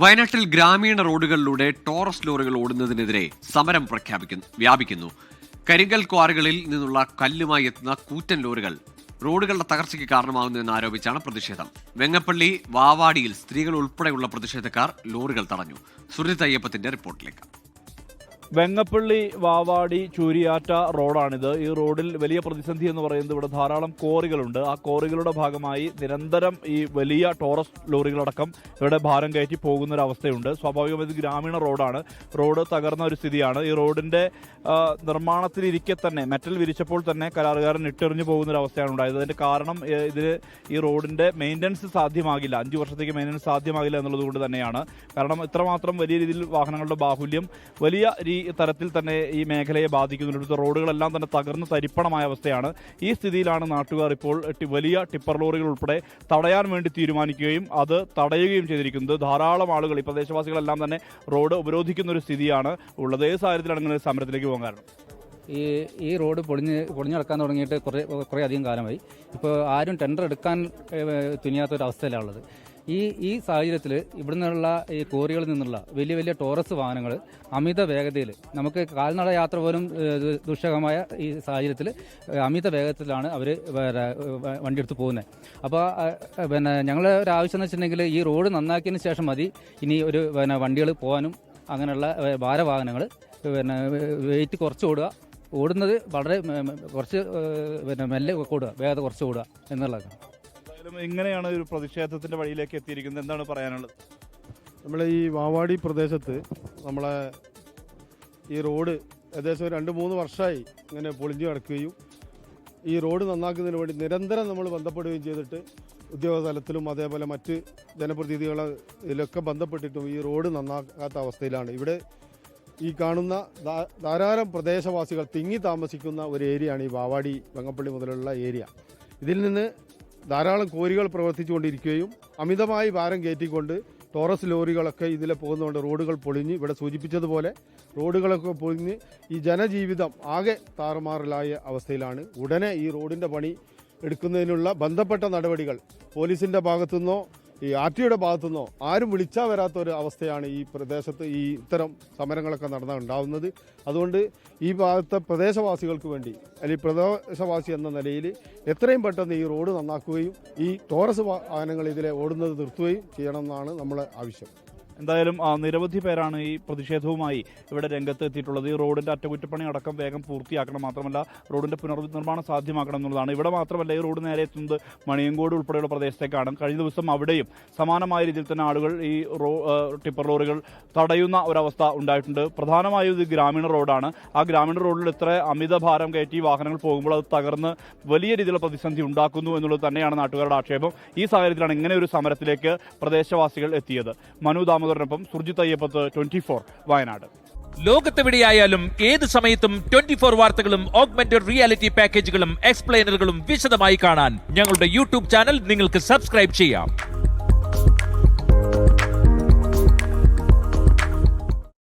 വയനാട്ടിൽ ഗ്രാമീണ റോഡുകളിലൂടെ ടോറസ് ലോറികൾ ഓടുന്നതിനെതിരെ സമരം വ്യാപിക്കുന്നു. കരിങ്കൽ ക്വാറികളിൽ നിന്നുള്ള കല്ലുമായി എത്തുന്ന കൂറ്റൻ ലോറികൾ റോഡുകളുടെ തകർച്ചയ്ക്ക് കാരണമാകുന്നുവെന്ന് ആരോപിച്ചാണ് പ്രതിഷേധം. വെങ്ങപ്പള്ളി വാവാടിയിൽ സ്ത്രീകൾ ഉൾപ്പെടെയുള്ള പ്രതിഷേധക്കാർ ലോറികൾ തടഞ്ഞു. സുരജിത് അയ്യപ്പത്തിന്റെ റിപ്പോർട്ടിലേക്ക്. വെങ്ങപ്പള്ളി വാവാടി ചൂരിയാറ്റ റോഡാണിത്. ഈ റോഡിൽ വലിയ പ്രതിസന്ധി എന്ന് പറയുന്നത് ഇവിടെ ധാരാളം കോറികളുണ്ട്. ആ കോറികളുടെ ഭാഗമായി നിരന്തരം ഈ വലിയ ടോറസ് ലോറികളടക്കം ഇവിടെ ഭാരം കയറ്റി പോകുന്ന ഒരു അവസ്ഥയുണ്ട്. സ്വാഭാവികമായും ഗ്രാമീണ റോഡാണ്. റോഡ് തകർന്ന ഒരു സ്ഥിതിയാണ്. ഈ റോഡിന്റെ നിർമ്മാണത്തിലിരിക്കെ തന്നെ മെറ്റൽ വിരിച്ചപ്പോൾ തന്നെ കരാറുകാരൻ ഇട്ടെറിഞ്ഞു പോകുന്ന ഒരു അവസ്ഥയാണ് ഉണ്ടായത്. അതിന്റെ കാരണം ഇതിന് ഈ റോഡിന്റെ മെയിൻ്റനൻസ് സാധ്യമാകില്ല, 5 വർഷത്തേക്ക് മെയിൻ്റനൻസ് സാധ്യമാകില്ല എന്നുള്ളത് കൊണ്ട് തന്നെയാണ്. കാരണം ഇത്രമാത്രം വലിയ രീതിയിൽ വാഹനങ്ങളുടെ ബാഹുല്യം വലിയ തരത്തിൽ തന്നെ ഈ മേഖലയെ ബാധിക്കുന്നുണ്ട്. റോഡുകളെല്ലാം തന്നെ തകർന്ന് തരിപ്പണമായ അവസ്ഥയാണ്. ഈ സ്ഥിതിയിലാണ് നാട്ടുകാർ ഇപ്പോൾ വലിയ ടിപ്പർ ലോറികൾ ഉൾപ്പെടെ തടയാൻ വേണ്ടി തീരുമാനിക്കുകയും അത് തടയുകയും ചെയ്തിരിക്കുന്നത്. ധാരാളം ആളുകൾ, ഈ പ്രദേശവാസികളെല്ലാം തന്നെ റോഡ് ഉപരോധിക്കുന്ന ഒരു സ്ഥിതിയാണ് ഉള്ളത്. ഏത് സാഹചര്യത്തിലാണ് ഇങ്ങനെ സമരത്തിലേക്ക് പോകാൻ കാരണം? ഈ റോഡ് പൊളിഞ്ഞു നടക്കാൻ തുടങ്ങിയിട്ട് കുറേ അധികം കാലമായി. ഇപ്പോൾ ആരും ടെൻഡർ എടുക്കാൻ തുനിയാത്തൊരവസ്ഥയിലാണ് ഉള്ളത്. ഈ സാഹചര്യത്തിൽ ഇവിടെ നിന്നുള്ള ഈ കോറികളിൽ നിന്നുള്ള വലിയ വലിയ ടോറസ് വാഹനങ്ങൾ അമിത വേഗതയിൽ, നമുക്ക് കാൽനട യാത്ര പോലും ദുഷ്കരമായ ഈ സാഹചര്യത്തിൽ അമിത വേഗത്തിലാണ് അവർ വണ്ടിയെടുത്ത് പോകുന്നത്. അപ്പോൾ ഞങ്ങളുടെ ഒരു ആവശ്യം എന്ന് വെച്ചിട്ടുണ്ടെങ്കിൽ ഈ റോഡ് നന്നാക്കിയതിന് ശേഷം മതി ഇനി ഒരു വണ്ടികൾ പോകാനും. അങ്ങനെയുള്ള ഭാരവാഹനങ്ങൾ വെയിറ്റ് കുറച്ച് ഓടുന്നത് വളരെ കുറച്ച് മെല്ലെ ഓടുക, വേഗത കുറച്ച് ഓടുക എന്നുള്ളതാണ്. ഇങ്ങനെയാണ് ഒരു പ്രതിഷേധത്തിന്റെ വഴിയിലേക്ക് എത്തിയിരിക്കുന്നത്. എന്താണ് പറയാനുള്ളത്? നമ്മളെ ഈ വാവാടി പ്രദേശത്ത് നമ്മളെ ഈ റോഡ് ഏകദേശം 2-3 വർഷമായി ഇങ്ങനെ പൊളിഞ്ഞു കിടക്കുകയും ഈ റോഡ് നന്നാക്കുന്നതിന് വേണ്ടി നിരന്തരം നമ്മൾ ബന്ധപ്പെടുകയും ചെയ്തിട്ട് ഉദ്യോഗ തലത്തിലും അതേപോലെ മറ്റ് ജനപ്രതിനിധികളെ ഇതിലൊക്കെ ബന്ധപ്പെട്ടിട്ടും ഈ റോഡ് നന്നാക്കാത്ത അവസ്ഥയിലാണ്. ഇവിടെ ഈ കാണുന്ന ധാരാളം പ്രദേശവാസികൾ തിങ്ങി താമസിക്കുന്ന ഒരു ഏരിയയാണ് ഈ വാവാടി വെങ്ങപ്പള്ളി മുതലുള്ള ഏരിയ. ഇതിൽ നിന്ന് ധാരാളം കോറികൾ പ്രവർത്തിച്ചുകൊണ്ടിരിക്കുകയും അമിതമായി ഭാരം കയറ്റിക്കൊണ്ട് ടോറസ് ലോറികളൊക്കെ ഇതിലെ പോകുന്നതുകൊണ്ട് റോഡുകൾ പൊളിഞ്ഞ്, ഇവിടെ സൂചിപ്പിച്ചതുപോലെ റോഡുകളൊക്കെ പൊളിഞ്ഞ് ഈ ജനജീവിതം ആകെ താറുമാറിലായ അവസ്ഥയിലാണ്. ഉടനെ ഈ റോഡിൻ്റെ പണി എടുക്കുന്നതിനുള്ള ബന്ധപ്പെട്ട നടപടികൾ പോലീസിൻ്റെ ഭാഗത്തുനിന്നോ ഈ ആർടിയുടെ ഭാഗത്തുനിന്നോ ആരും വിളിച്ചാൽ വരാത്ത ഒരു അവസ്ഥയാണ് ഈ പ്രദേശത്ത് ഈ ഇത്തരം സമരങ്ങളൊക്കെ ഉണ്ടാകുന്നത്. അതുകൊണ്ട് ഈ ഭാഗത്തെ പ്രദേശവാസികൾക്ക് വേണ്ടി, അല്ലെങ്കിൽ പ്രദേശവാസി എന്ന നിലയിൽ എത്രയും പെട്ടെന്ന് ഈ റോഡ് നന്നാക്കുകയും ഈ ടോറസ് വാഹനങ്ങൾ ഇതിലെ ഓടുന്നത് നിർത്തുകയും ചെയ്യണമെന്നാണ് നമ്മുടെ ആവശ്യം. എന്തായാലും നിരവധി പേരാണ് ഈ പ്രതിഷേധവുമായി ഇവിടെ രംഗത്ത് എത്തിയിട്ടുള്ളത്. ഈ റോഡിന്റെ അറ്റകുറ്റപ്പണി അടക്കം വേഗം പൂർത്തിയാക്കണം, മാത്രമല്ല റോഡിന്റെ പുനർനിർമ്മാണം സാധ്യമാക്കണം എന്നുള്ളതാണ്. ഇവിടെ മാത്രമല്ല, ഈ റോഡ് നേരെ എത്തുന്നത് മണിയങ്കോട് ഉൾപ്പെടെയുള്ള പ്രദേശത്തേക്കാണ്. കഴിഞ്ഞ ദിവസം അവിടെയും സമാനമായ രീതിയിൽ തന്നെ ആളുകൾ ഈ ടിപ്പർ ലോറികൾ തടയുന്ന ഒരവസ്ഥ ഉണ്ടായിട്ടുണ്ട്. പ്രധാനമായും ഇത് ഗ്രാമീണ റോഡാണ്. ആ ഗ്രാമീണ റോഡിൽ ഇത്ര അമിത ഭാരം കയറ്റി വാഹനങ്ങൾ പോകുമ്പോൾ അത് തകർന്ന് വലിയ രീതിയിലുള്ള പ്രതിസന്ധി ഉണ്ടാക്കുന്നു എന്നുള്ളത് തന്നെയാണ് നാട്ടുകാരുടെ ആക്ഷേപം. ഈ സാഹചര്യത്തിലാണ് ഇങ്ങനെ ഒരു സമരത്തിലേക്ക് പ്രദേശവാസികൾ എത്തിയത്. മനു ദാമോദരനൊപ്പം സുർജിത് അയ്യപ്പത്ത്, 24 വയനാട്. ലോകത്തെവിടെയായാലും ഏത് സമയത്തും 24 വാർത്തകളും ഓഗ്മെന്റഡ് റിയാലിറ്റി പാക്കേജുകളും എക്സ്പ്ലെയിനറുകളും വിശദമായി കാണാൻ ഞങ്ങളുടെ യൂട്യൂബ് ചാനൽ നിങ്ങൾക്ക് സബ്സ്ക്രൈബ് ചെയ്യാം.